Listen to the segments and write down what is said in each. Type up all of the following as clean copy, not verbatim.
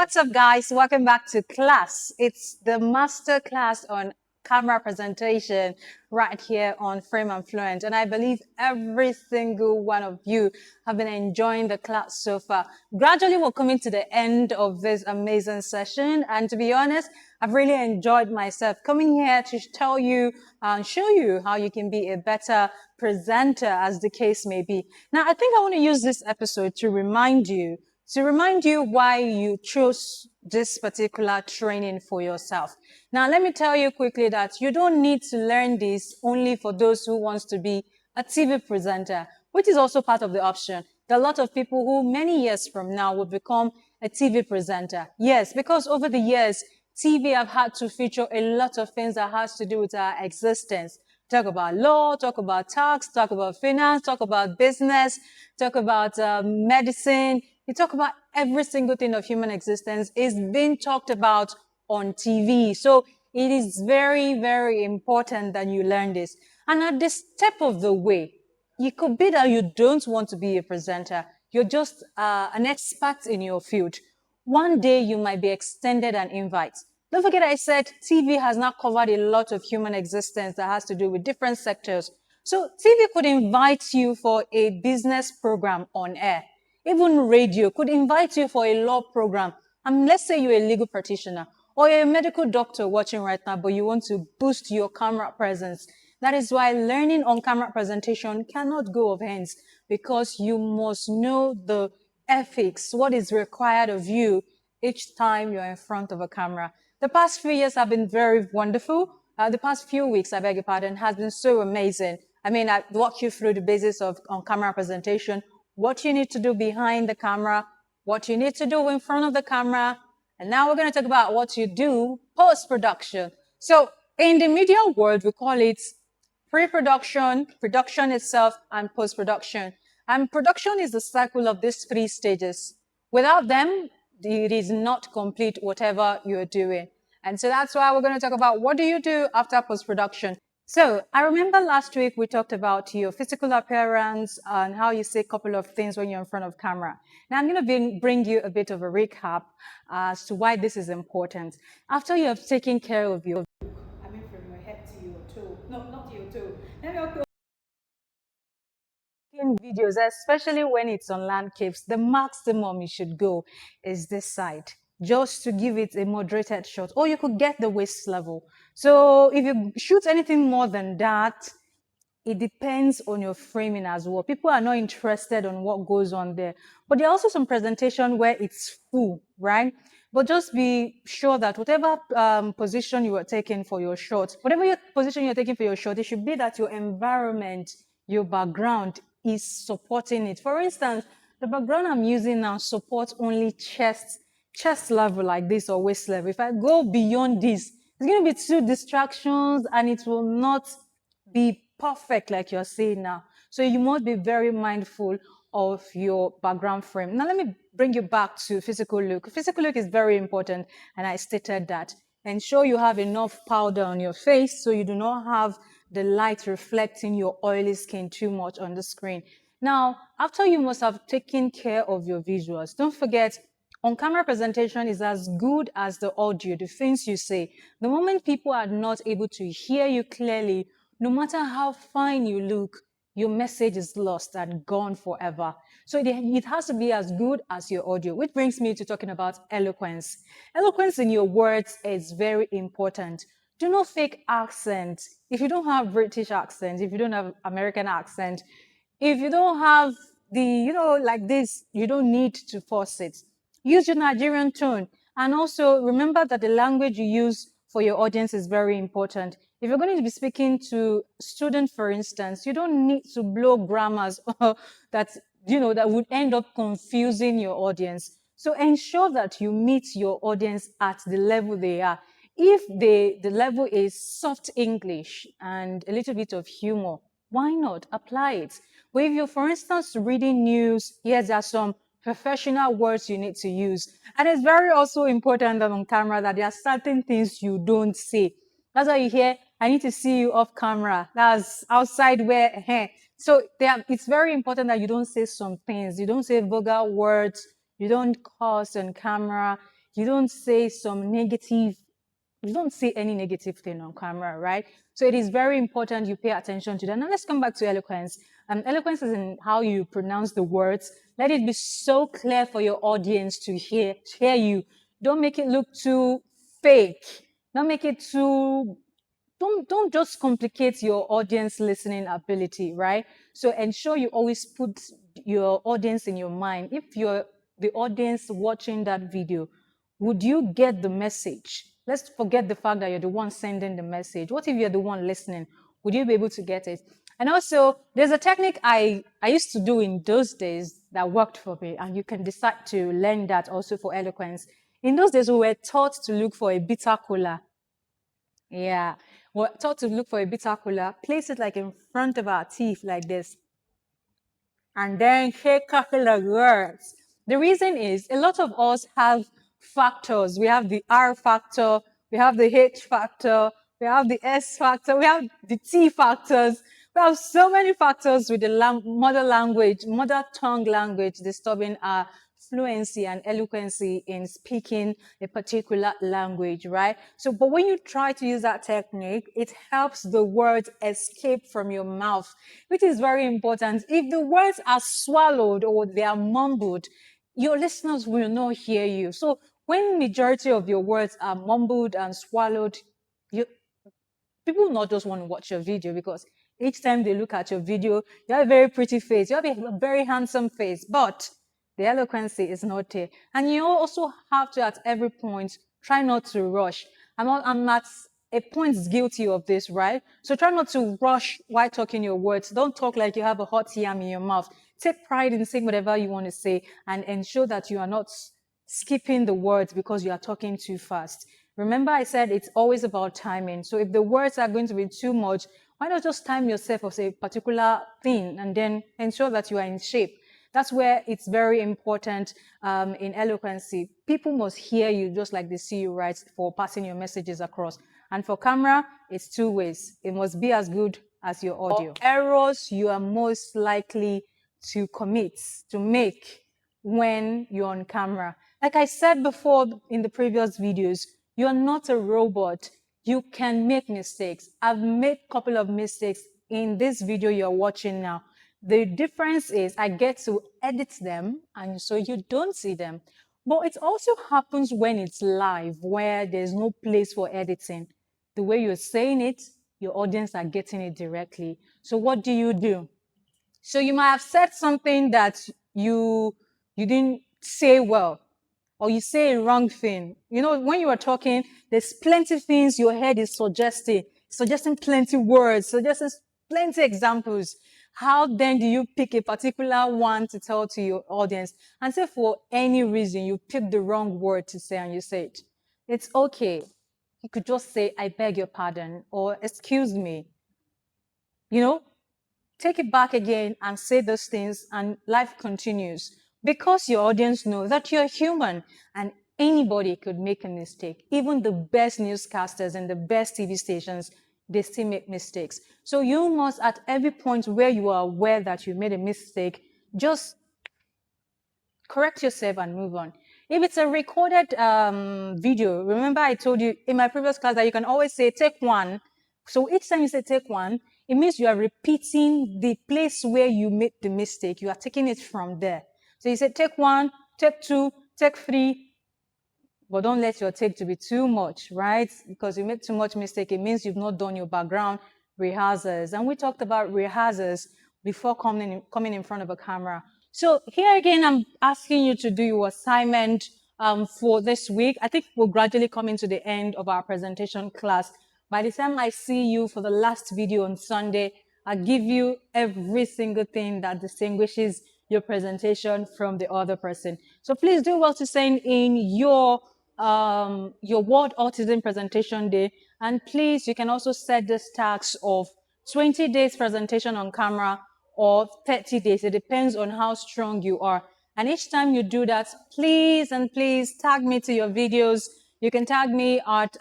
What's up, guys? Welcome back to class. It's the master class on camera presentation right here on Frame and Fluent. And I believe every single one of you have been enjoying the class so far. Gradually, we're coming to the end of this amazing session. And to be honest, I've really enjoyed myself coming here to tell you and show you how you can be a better presenter, as the case may be. Now, I think I want to use this episode to remind you why you chose this particular training for yourself. Now, let me tell you quickly that you don't need to learn this only for those who wants to be a TV presenter, which is also part of the option. There are a lot of people who many years from now will become a TV presenter. Yes, because over the years, TV have had to feature a lot of things that has to do with our existence. Talk about law, talk about tax, talk about finance, talk about business, talk about medicine. You talk about every single thing of human existence is being talked about on TV. So it is very, very important that you learn this. And at this step of the way, it could be that you don't want to be a presenter. You're just an expert in your field. One day you might be extended an invite. Don't forget I said TV has now covered a lot of human existence that has to do with different sectors. So TV could invite you for a business program on air. Even radio could invite you for a law program. And let's say you're a legal practitioner or you're a medical doctor watching right now, but you want to boost your camera presence. That is why learning on camera presentation cannot go of hands, because you must know the ethics, what is required of you each time you're in front of a camera. The past few years have been very wonderful. The past few weeks, I beg your pardon, has been so amazing. I mean, I walked you through the basis of on-camera presentation, what you need to do behind the camera, what you need to do in front of the camera, and now we're going to talk about what you do post-production. So in the media world, we call it pre-production, production itself, and post-production. And production is the cycle of these three stages. Without them, it is not complete, whatever you're doing. And so that's why we're going to talk about what do you do after post-production. So I remember last week we talked about your physical appearance and how you say a couple of things when you're in front of camera. Now I'm going to bring you a bit of a recap as to why this is important. After you have taken care of your, I mean from your head to your toe, no, not to your toe. Let me in videos, especially when it's on landscapes, the maximum you should go is this side, just to give it a moderated shot. Or you could get the waist level. So if you shoot anything more than that, it depends on your framing as well. People are not interested on what goes on there. But there are also some presentation where it's full, right? But just be sure that whatever position you are taking for your shot, whatever position you're taking for your shot, it should be that your environment, your background is supporting it. For instance, the background I'm using now supports only chest level like this or waist level. If I go beyond this, it's going to be two distractions and it will not be perfect like you're saying now. So you must be very mindful of your background frame. Now let me bring you back to physical look. Physical look is very important, and I stated that. Ensure you have enough powder on your face so you do not have the light reflecting your oily skin too much on the screen. Now, after you must have taken care of your visuals, don't forget on-camera presentation is as good as the audio, the things you say. The moment people are not able to hear you clearly, no matter how fine you look, your message is lost and gone forever. So it has to be as good as your audio, which brings me to talking about eloquence. Eloquence in your words is very important. Do not fake accent. If you don't have British accent, if you don't have American accent, if you don't have like this, you don't need to force it. Use your Nigerian tone. And also remember that the language you use for your audience is very important. If you're going to be speaking to students, for instance, you don't need to blow grammars that would end up confusing your audience. So ensure that you meet your audience at the level they are. If the level is soft English and a little bit of humor, why not apply it? But if you're, for instance, reading news, yes, there are some professional words you need to use. And it's very also important that on camera that there are certain things you don't say. That's why you hear, I need to see you off camera. That's outside where, so it's very important that you don't say some things. You don't say vulgar words. You don't curse on camera. You don't say some negative, you don't say any negative thing on camera, right? So it is very important you pay attention to that. Now let's come back to eloquence. Eloquence is in how you pronounce the words. Let it be so clear for your audience to hear you. Don't make it look too fake. Don't make it too don't just complicate your audience listening ability, right? So ensure you always put your audience in your mind. If you're the audience watching that video, would you get the message? Let's forget the fact that you're the one sending the message. What if you're the one listening? Would you be able to get it? And also, there's a technique I used to do in those days that worked for me, and you can decide to learn that also for eloquence. In those days, we were taught to look for a bitter cola. Yeah. We're taught to look for a bitter cooler, place it like in front of our teeth like this, and then say a couple of words. The reason is a lot of us have factors. We have the R factor, we have the H factor, we have the S factor, we have the T factors. We have so many factors with the mother tongue language disturbing our fluency and eloquency in speaking a particular language, right? So, but when you try to use that technique, it helps the words escape from your mouth, which is very important. If the words are swallowed or they are mumbled, your listeners will not hear you. So when majority of your words are mumbled and swallowed, you, people will not just want to watch your video, because each time they look at your video, you have a very pretty face, you have a very handsome face, but the eloquency is not there. And you also have to, at every point, try not to rush. I'm at a point guilty of this, right? So try not to rush while talking your words. Don't talk like you have a hot yam in your mouth. Take pride in saying whatever you want to say, and ensure that you are not skipping the words because you are talking too fast. Remember, I said it's always about timing. So if the words are going to be too much, why not just time yourself of a particular thing and then ensure that you are in shape? That's where it's very important in eloquency. People must hear you just like they see you, right, for passing your messages across. And for camera, it's two ways. It must be as good as your audio. Errors you are most likely to commit, to make when you're on camera. Like I said before in the previous videos, you're not a robot. You can make mistakes. I've made a couple of mistakes in this video you're watching now. The difference is I get to edit them, and so you don't see them. But it also happens when it's live, where there's no place for editing. The way you're saying it, your audience are getting it directly. So what do? So you might have said something that you didn't say well, or you say a wrong thing. You know, when you are talking, there's plenty of things your head is suggesting plenty words, suggesting plenty examples. How then do you pick a particular one to tell to your audience? And say for any reason you pick the wrong word to say and you say it. It's okay. You could just say, I beg your pardon, or excuse me. You know, take it back again and say those things, and life continues, because your audience knows that you're human and anybody could make a mistake. Even the best newscasters and the best TV stations, they still make mistakes. So you must, at every point where you are aware that you made a mistake, just correct yourself and move on. If it's a recorded video, remember I told you in my previous class that you can always say take one. So each time you say take one, it means you are repeating the place where you made the mistake. You are taking it from there. So you say take one, take two, take three, but don't let your take to be too much, right? Because you make too much mistake, it means you've not done your background rehearsals. And we talked about rehearsals before coming in front of a camera. So here again, I'm asking you to do your assignment for this week. I think we'll gradually come into the end of our presentation class. By the time I see you for the last video on Sunday, I'll give you every single thing that distinguishes your presentation from the other person. So please do well to send in your World Autism Presentation Day. And please, you can also set this task of 20 days presentation on camera or 30 days. It depends on how strong you are. And each time you do that, please and please tag me to your videos. You can tag me at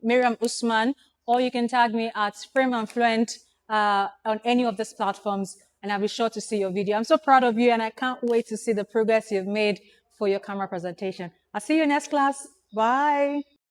Miriam Usman, or you can tag me at Frame and Fluent on any of these platforms, and I'll be sure to see your video. I'm so proud of you, and I can't wait to see the progress you've made for your camera presentation. I'll see you next class. Bye.